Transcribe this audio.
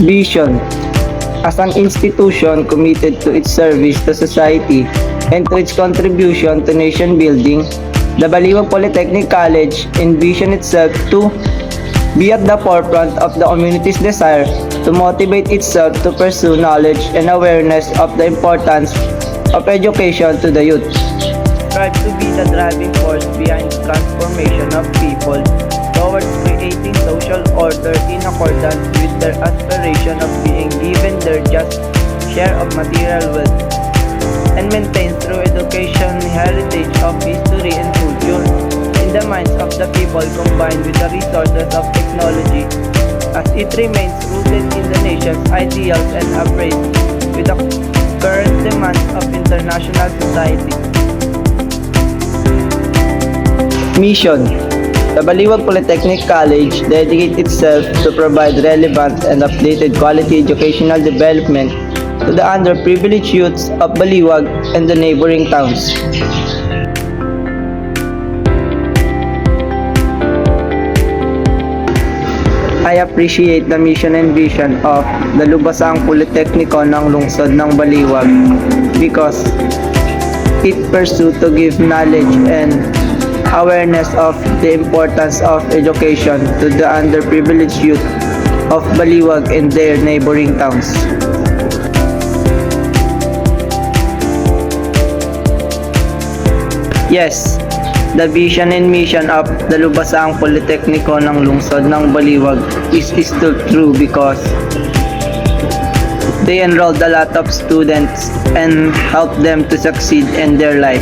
Vision. As an institution committed to its service to society and to its contribution to nation building, the Baliwag Polytechnic College envisioned itself to be at the forefront of the community's desire to motivate itself to pursue knowledge and awareness of the importance of education to the youth. Strive to be the driving force behind the transformation of people towards creating social order in accordance with their aspiration of being given their just share of material wealth, and maintain through education heritage of history and culture in the minds of the people combined with the resources of technology as it remains rooted in the nation's ideals and abreast with the current demands of international society. Mission. The Baliwag Polytechnic College dedicates itself to provide relevant and updated quality educational development to the underprivileged youths of Baliwag and the neighboring towns. I appreciate the mission and vision of the Lubasang Polytecnico ng lungsod ng Baliwag because it pursues to give knowledge and awareness of the importance of education to the underprivileged youth of Baliwag and their neighboring towns. Yes, the vision and mission of the Lubasang Polytecnico ng lungsod ng Baliwag is still true because they enrolled a lot of students and helped them to succeed in their life.